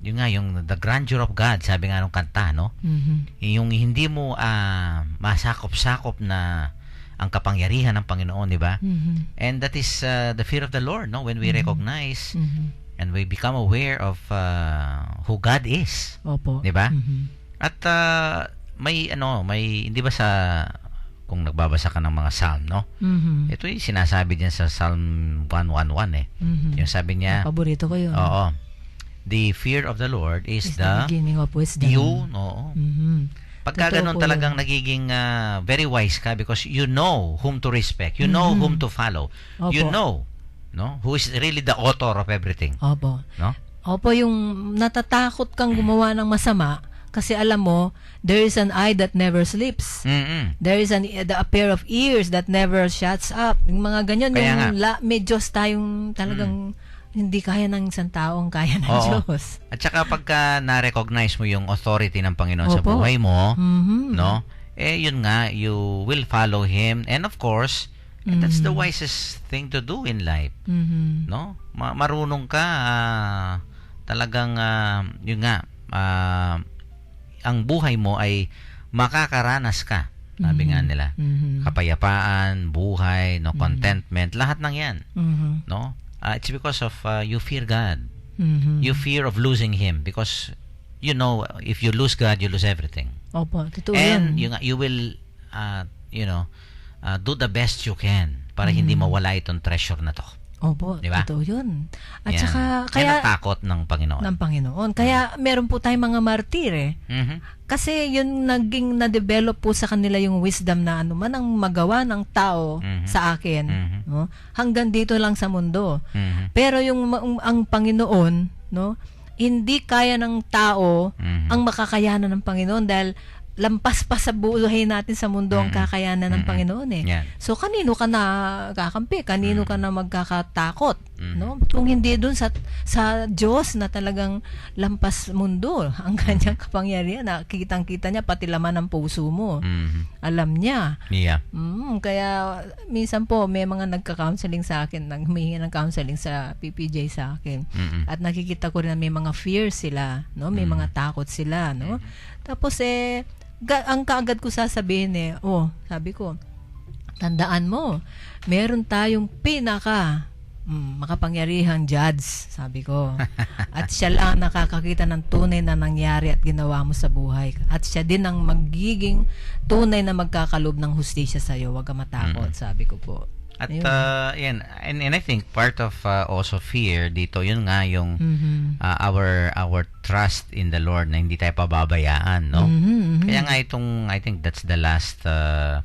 Yung nga, yung the grandeur of God, sabi nga nung kanta, no? Yung hindi mo masakop-sakop na ang kapangyarihan ng Panginoon, di ba? And that is the fear of the Lord, no? When we recognize and we become aware of who God is. Opo. Di ba? At may hindi ba sa kung nagbabasa ka ng mga psalm, no? Ito yung sinasabi diyan sa Psalm 111 eh. Yung sabi niya, Paborito ko yun. oo. The fear of the Lord is the the beginning of wisdom. yun, oo. Pagka Totoo ganun po talagang nagiging very wise ka because you know whom to respect. You know whom to follow. Opo. You know, no? Who is really the author of everything, Opo. no? Opo, yung natatakot kang gumawa ng masama Kasi alam mo, there is an eye that never sleeps. There is a pair of ears that never shuts up. Yung mga ganyan, Kaya may Diyos tayong talagang hindi kaya ng isang tao ang kaya ng Oo. Diyos. At saka pagka na-recognize mo yung authority ng Panginoon sa Opo. buhay mo, Mhm. no? Yun nga, you will follow Him. And of course, that's the wisest thing to do in life. Mhm. No? Marunong ka, talagang, yun nga, ang buhay mo ay makakaranas ka. Sabi nga nila. Mhm. Kapayapaan, buhay, no, contentment, lahat ng yan. Mhm. No? It's because of you fear God. Mhm. You fear of losing Him because you know if you lose God, you lose everything. Opo, totoo And yun. you will, do the best you can para hindi mawala itong treasure na to. Opo, Di ba? totoo yun. At Yan. saka, Yan ang kaya, takot ng Panginoon. ng Panginoon. Kaya, meron po tayong mga martir Mhm. Kasi yun naging na-develop po sa kanila yung wisdom na ano man ang magawa ng tao sa akin, no? Hanggang dito lang sa mundo. Mhm. Pero yung ang Panginoon, no? Hindi kaya ng tao ang makakayanan ng Panginoon dahil lampas pa sa buhay natin sa mundo ang kakayanan ng Panginoon Yan. So kanino ka na kakampi? Kanino ka na magkakatakot? No? Kung hindi dun sa Diyos na talagang lampas mundo ang kanyang kapangyarihan, nakikitang-kita niya pati laman ng puso mo. Mhm. Alam niya. Yeah. Kaya minsan po may mga nagka-counseling sa akin, humihingi ng counseling sa PPJ sa akin. At nakikita ko rin na may mga fears sila, no? May mga takot sila, no? Tapos ang kaagad ko sasabihin sabi ko, tandaan mo, meron tayong makapangyarihang judge, sabi ko. At siya lang nakakakita ng tunay na nangyari at ginawa mo sa buhay. At siya din ang magiging tunay na magkakalob ng hustisya sa iyo. Huwag ka matakot, sabi ko po. At Ayun. yan, and I think part of also fear dito, yun nga yung our trust in the Lord na hindi tayo pababayaan, no? Kaya nga itong, I think that's the last 2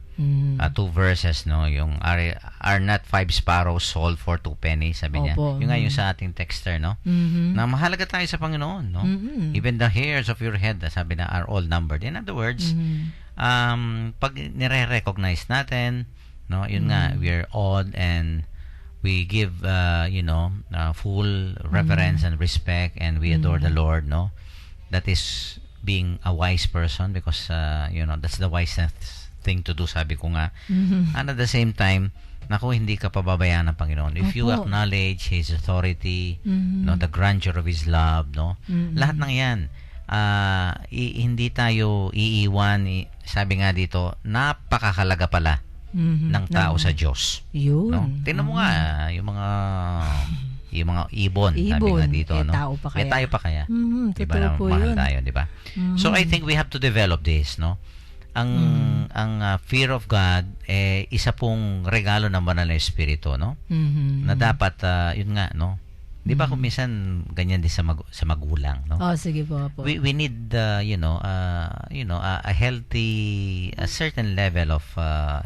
verses, no? Yung are not 5 sparrows sold for 2 pennies, sabi niya. Opo. Yung nga yung sa ating texter, no? Na mahalaga tayo sa Panginoon, no? Even the hairs of your head, sabi na, are all numbered. In other words, pag nire-recognize natin, no, yun nga, we're awed and we give full reverence and respect and we adore the Lord, no? That is being a wise person because that's the wisest thing to do, sabi ko nga. And at the same time, naku, hindi ka pababayaan ng Panginoon. If you Opo. acknowledge His authority, no, the grandeur of His love, no, lahat ng yan, hindi tayo iiwan. Sabi nga dito, napakahalaga pala ng tao sa Diyos. Yun. No? Tingnan mo nga yung mga ibon, sabi nga dito, no? Tao pa kaya. Tayo pa kaya. Diba, Totoo na po mahal yun. tayo, di ba? So I think we have to develop this, no? Ang fear of God isa pong regalo ng banal na espiritu, no? Na dapat yun nga, no? Di ba kung minsan ganyan din sa magulang, no? Sige po. We need a certain level of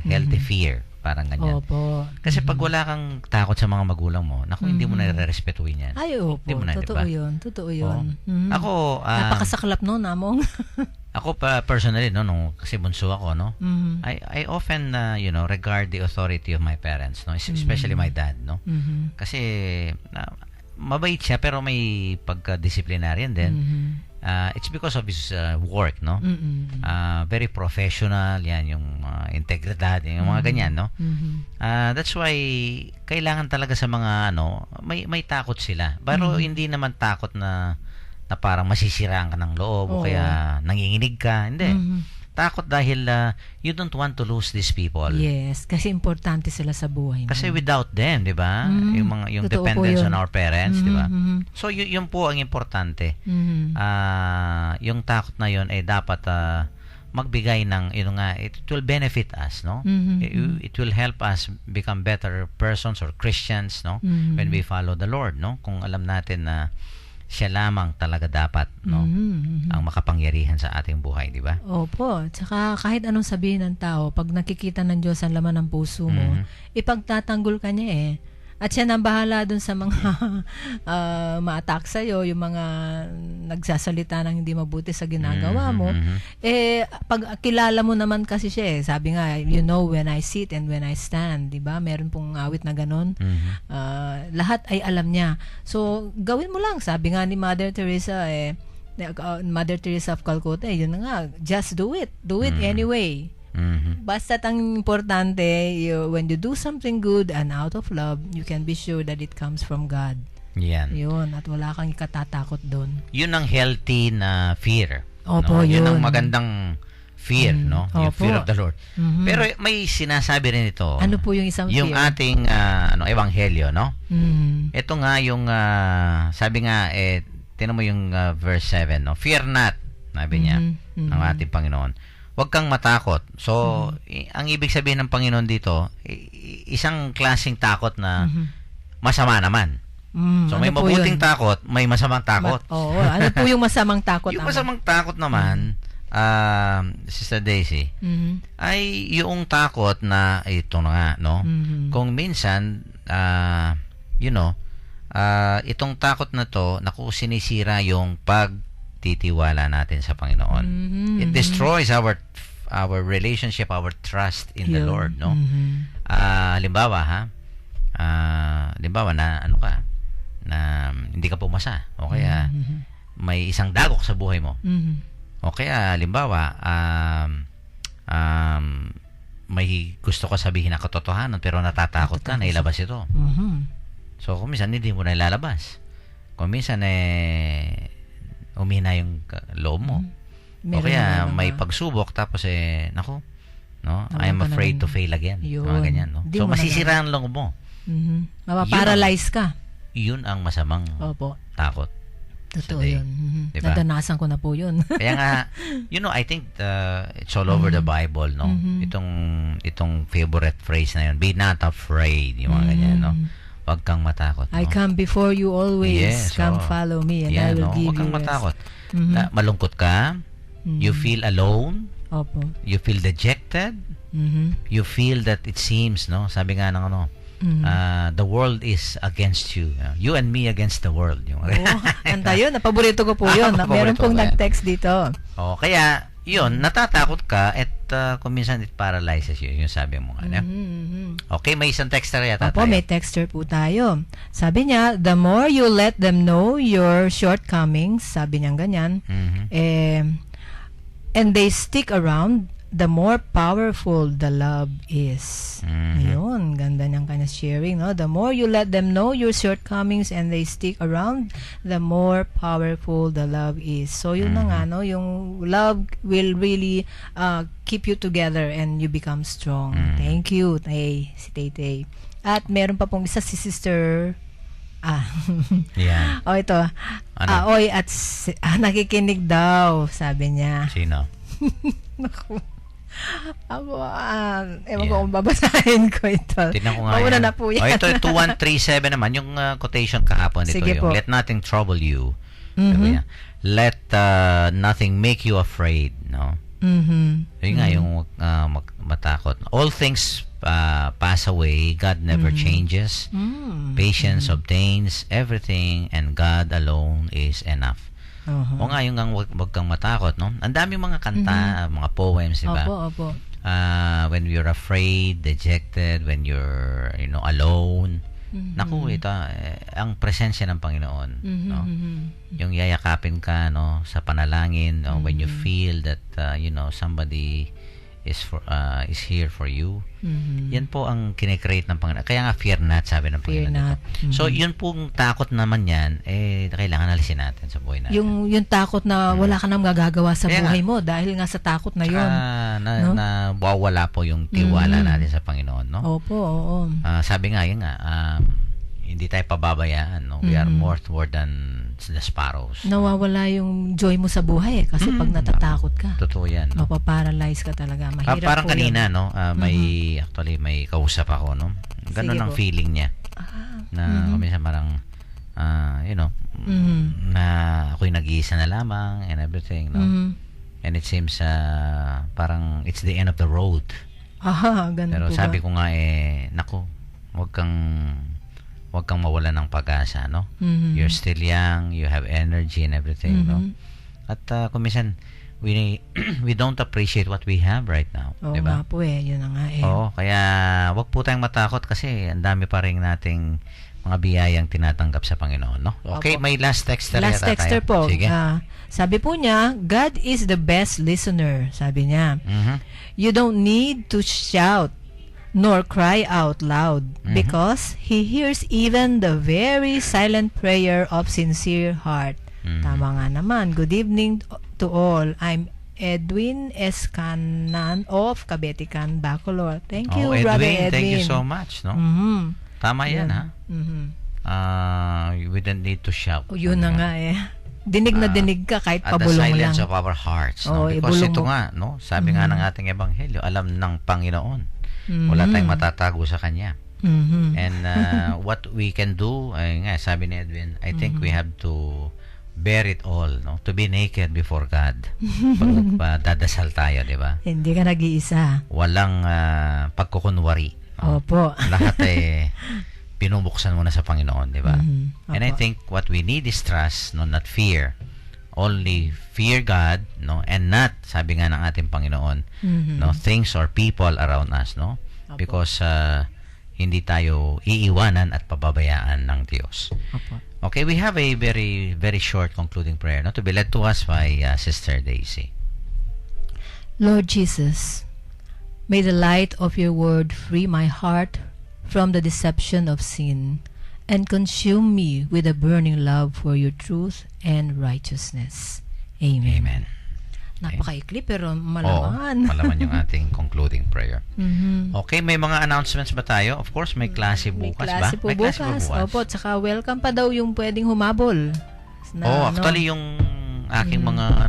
healthy fear, parang ganyan. Opo. Kasi pag wala kang takot sa mga magulang mo, naku, hindi mo na re-respetuhin yan. Ay, opo. Hindi mo na, Totoo diba? yun. Totoo yun. Ako, Napakasaklap no, Namong. ako personally, no, nung kasi bunso ako, no, I often, regard the authority of my parents, no, especially my dad, no, kasi mabait siya pero may pagka-disciplinarian din. It's because of his work, no? Very professional, yan, yung integridad, yung mga ganyan, no? That's why kailangan talaga sa mga may takot sila. Pero hindi naman takot na parang masisiraan ka ng loob o kaya nanginginig ka. Hindi. Takot dahil you don't want to lose these people. Yes, kasi importante sila sa buhay mo. Kasi without them, 'di ba? Yung Totoo dependence po yun. on our parents, 'di ba? So yun po ang importante. Yung takot na yun ay dapat magbigay ng it will benefit us, no? It will help us become better persons or Christians, no? When we follow the Lord, no? Kung alam natin na siya lamang talaga dapat, no? Ang makapangyarihan sa ating buhay, di ba? Opo. Tsaka kahit anong sabihin ng tao, pag nakikita ng Diyos ang laman ng puso mo, ipagtatanggol ka niya At siya nang bahala dun sa mga ma-attack sa'yo, yung mga nagsasalita ng hindi mabuti sa ginagawa mo. Pag kilala mo naman kasi siya sabi nga, you know when I sit and when I stand, di ba? Meron pong awit na ganun. Lahat ay alam niya. So, gawin mo lang. Sabi nga ni Mother Teresa, Mother Teresa of Calcutta, yun na nga, just do it. Do it anyway. Basta ang importante, when you do something good and out of love, you can be sure that it comes from God. Yan. Yun, at wala kang ikatatakot doon. Yun ang healthy na fear. Opo, Yun ang yun. magandang fear, no? Yung Opo. fear of the Lord. Pero may sinasabi rin ito. Ano po yung isang yung fear? ating ebanghelyo, no? Ito nga yung sabi nga tinan mo yung verse 7, no? Fear not, sabi niya ng ating Panginoon. Huwag kang matakot. So, ang ibig sabihin ng Panginoon dito, isang klaseng takot na masama naman. So, may ano po mabuting yun? takot, may masamang takot. Oo, ano po yung masamang takot? Yung masamang takot naman, Sister Daisy, ay yung takot na, ito na nga, no? Kung minsan, itong takot na to, naku, sinisira yung pagtitiwala natin sa Panginoon. It destroys our relationship, our trust in the Lord, no? Halimbawa, halimbawa na ano ka, na hindi ka pumasa, o kaya may isang dagok sa buhay mo. O kaya, halimbawa, may gusto ka sabihin na katotohanan pero natatakot ka na ilabas ito. So, kung minsan hindi mo na ilalabas. Kung minsan umina yung loob mo. O kaya may pagsubok tapos naku, no? I am afraid to fail again. Mga ganyan, no? So, masisira ang loob mo. Mapaparalyze ka. Yun ang masamang takot. Totoo yun. Diba? Nadanasan ko na po yun. Kaya nga, I think it's all over the Bible, no? Itong favorite phrase na yun, be not afraid, yung mga ganyan, no? Huwag kang matakot, no? I come before you always. Come follow me and I will give huwag kang you matakot. rest. Malungkot ka, you feel alone, Opo. you feel dejected, you feel that it seems, no? Sabi nga ng the world is against you. You and me against the world. Kanta yun. Paborito ko po yun. Meron pong nag-text dito. Kaya, yun, natatakot ka at kung minsan it paralyzes you. Yung sabi mo. Okay, may isang texter yata Opo, tayo. may texter po tayo. Sabi niya, the more you let them know your shortcomings, sabi niya ganyan, and they stick around, the more powerful the love is. Ayun, ganda niyang kanya sharing, no? The more you let them know your shortcomings and they stick around, the more powerful the love is. So, yun na nga, no? Yung love will really keep you together and you become strong. Thank you, si Tay. At meron pa pong isa si Sister... Yan. ito. Ano? Oy, at nakikinig daw, sabi niya. Sino? Naku. Ako, ewan ko kung babasahin ko ito. Tignan ko nga Mauna yan. na po yan. Ito, 2137 naman. Yung quotation kahapon. Ito Sige yung, po. let nothing trouble you. Sabi niya, let nothing make you afraid. No? Yun nga, yung matakot. All things pass away. God never changes. Patience obtains everything and God alone is enough. O nga, yung wag kang matakot, no? Ang daming mga kanta, mga poems, di ba? Opo. When you're afraid, dejected, when you're, alone. Naku, ito, ang presensya ng Panginoon, no? Yung yayakapin ka, no, sa panalangin, no? When you feel that, somebody is here for you. Yan po ang kine-create ng Panginoon. Kaya nga, fear not, sabi ng Fear Panginoon. not. So, yun pong takot naman yan, kailangan alisin natin sa buhay natin. Yung takot na wala ka nang magagawa sa Kaya buhay mo dahil nga sa takot na yun. No? Na wawala po yung tiwala natin sa Panginoon, no? Opo, oo. Sabi nga, yun nga, hindi tayo pababayaan, no? We are more than the sparrows. Nawawala yung joy mo sa buhay kasi pag natatakot ka. Totoo yan, no? Mapaparalyze ka talaga. Mahirap Parang po kanina, yun. no? Actually, may kausap ako, no? Ganun Sige ang po. feeling niya. Na, minsan parang, na ako'y nag-iisa na lamang and everything, no? And it seems, parang it's the end of the road. Ganun Pero po sabi ba? ko nga, naku, huwag kang huwag kang mawalan ng pag-asa, no? Mhm. You're still young, you have energy and everything, no? At kung minsan, we don't appreciate what we have right now, Oo di ba? nga po yun na nga eh. Oo, kaya wag po tayong matakot kasi ang dami pa rin nating mga biyayang tinatanggap sa Panginoon, no? Okay, Opo. may last texter Last yata texter tayo. po. Sige. Sabi po niya, God is the best listener. Sabi niya, Mhm. you don't need to shout nor cry out loud because He hears even the very silent prayer of sincere heart. Tama nga naman. Good evening to all. I'm Edwin Escanan of Kabetican, Bacolor. Thank you, Brother Edwin. Thank you so much, no? Mhm. Tama yan, ha? Mhm. We don't need to shout. O, yun na nga eh. Dinig na dinig ka kahit At the pabulong lang. silence of our hearts, no? Oo, Because ibulong ito mo. nga, no? Sabi nga ng ating ebanghelyo, alam ng Panginoon. Wala tayong matatago sa Kanya. Mhm. And what we can do, ay nga, sabi ni Edwin, I think we have to bear it all, no? To be naked before God. Pag dadasal tayo, di ba? Hindi ka nag-iisa. Walang pagkukunwari. No? Opo. Lahat pinubuksan mo na sa Panginoon, di ba? Mhm. And I Opo. think what we need is trust, no? Not fear. Only fear God, no? And not, sabi nga ng ating Panginoon, Mhm. no? Things or people around us, no? Opo. Because hindi tayo iiwanan at pababayaan ng Diyos. Opo. Okay, we have a very, very short concluding prayer, no? To be led to us by Sister Daisy. Lord Jesus, may the light of your word free my heart from the deception of sin and consume me with a burning love for your truth and righteousness. Amen. Amen. Napakaikli pero Oo, malaman. malaman yung ating concluding prayer. Mhm. Okay, may mga announcements ba tayo? Of course, may klase May bukas klase ba? po bukas. Opo, tsaka welcome pa daw yung pwedeng humabol. Actually yung aking mga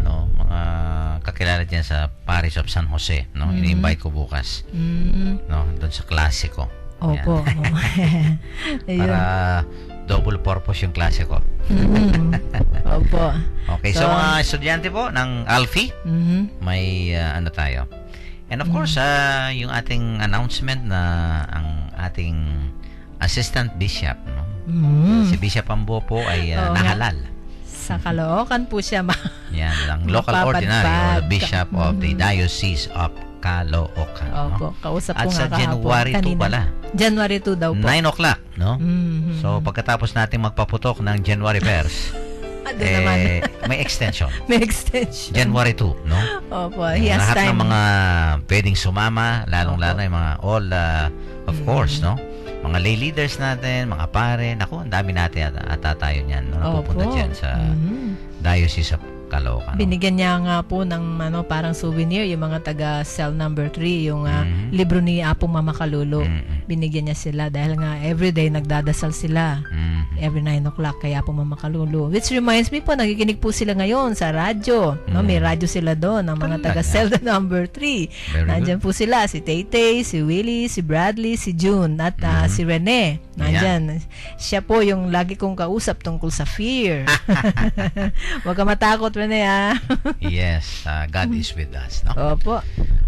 kakilala diyan sa Parish of San Jose, no? Ini-invite ko bukas, no? Doon sa klase ko. Opo. Ayun. Para double purpose yung klase ko. Opo. Okay, so mga estudyante po ng Alfie, Mhm. may ano tayo. And of course, yung ating announcement na ang ating assistant bishop, no? Si Bishop Ambo po ay Oo nga. nahalal. Sa Caloocan po siya Yan, ang local Mapapadpad. ordinary or bishop of the Diocese of Caloocan. Opo, No? kausap At ko sa nga kahapon. January 2 kanina. pala. January 2 daw po. 9 o'clock, no? Mhm. So, pagkatapos natin magpaputok ng January 1st, Ano naman? may extension. May extension. January 2, no? Opo, he has Lahat time. ng mga pwedeng sumama, lalong-lalo yung mga of course, no? Mga lay leaders natin, mga pare, naku, ang dami natin ata tayo niyan, no? Napupunta Opo. dyan sa Mhm. Diocese of Caloocan. no? Binigyan niya nga po ng parang souvenir yung mga taga cell number 3, yung libro ni Apong Mama Kalulu. Binigyan niya sila dahil nga everyday nagdadasal sila. Mhm. Every 9 o'clock kaya po Mama Kalulu. Which reminds me po, nakikinig po sila ngayon sa radyo. No? May radyo sila doon, ang mga taga cell number 3. Very Nandyan po sila, si Tay-Tay, si Willie, si Bradley, si June, at si Rene. Nandyan. Siya po yung lagi kong kausap tungkol sa fear. Huwag ka matakot, Rene, ha? Yes, God is with us, no? Opo.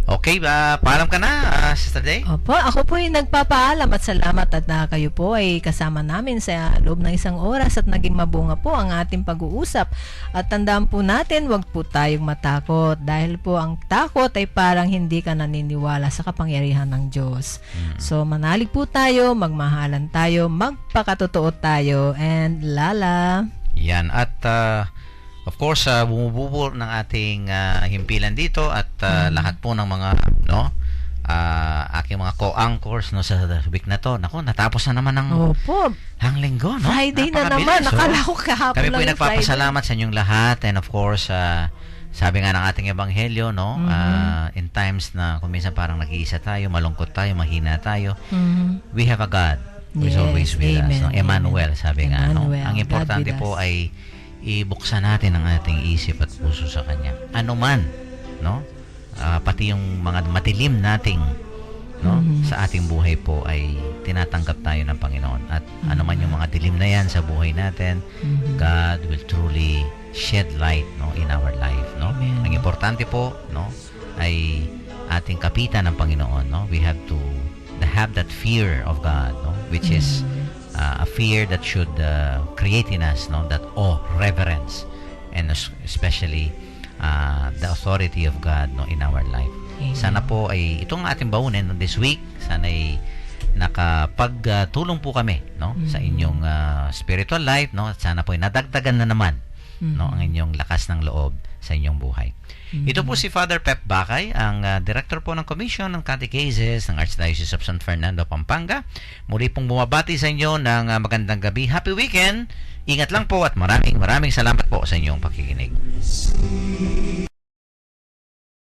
Okay, paalam ka na, Sister Day? Opo, ako po yung nagpapaalam at salamat at kayo po ay kasama namin sa loob ng isang oras at naging mabunga po ang ating pag-uusap. At tandaan po natin, wag po tayong matakot dahil po ang takot ay parang hindi ka naniniwala sa kapangyarihan ng Diyos. So manalig po tayo, magmahalan tayo, magpakatotoo tayo, and lala. Yan, at of course, bumububo ng ating himpilan dito at lahat po ng mga, no, aking mga co-anchors, no, sa week na to. Naku, natapos na naman Opo, ang linggo, no? Friday na Napakabilis, naman. oh. Nakala ko kahapon Kami po lang ay yung nagpapasalamat sa inyong lahat, and of course, sabi nga ng ating ebanghelyo, no, in times na kung minsan parang nag-iisa tayo, malungkot tayo, mahina tayo, Mhm. we have a God who is Yes, always with us. amen, No? Emmanuel, sabi nga. No? Emmanuel, Ang importante God with po us. ay ibuksan natin ang ating isip at puso sa Kanya. Ano man, no? Pati yung mga matilim nating, no, sa ating buhay po ay tinatanggap tayo ng Panginoon. At ano man yung mga dilim na yan sa buhay natin, God will truly shed light, no, in our life, no? Amen. Ang importante po, no, ay ating kapitan ng Panginoon, no? We have to have that fear of God, no, which is a fear that should create in us, no, that awe, reverence, and especially the authority of God, no, in our life. Amen. Sana po ay itong ating baunin, no, this week, sana ay nakapagtulong po kami, no, sa inyong spiritual life, no, at sana po ay nadagdagan na naman, no, ang inyong lakas ng loob sa inyong buhay. Ito po si Father Pep Bakay, ang director po ng Commission ng Catechesis ng Archdiocese of San Fernando, Pampanga. Muli pong bumabati sa inyo ng magandang gabi. Happy weekend! Ingat lang po at maraming salamat po sa inyong pakikinig.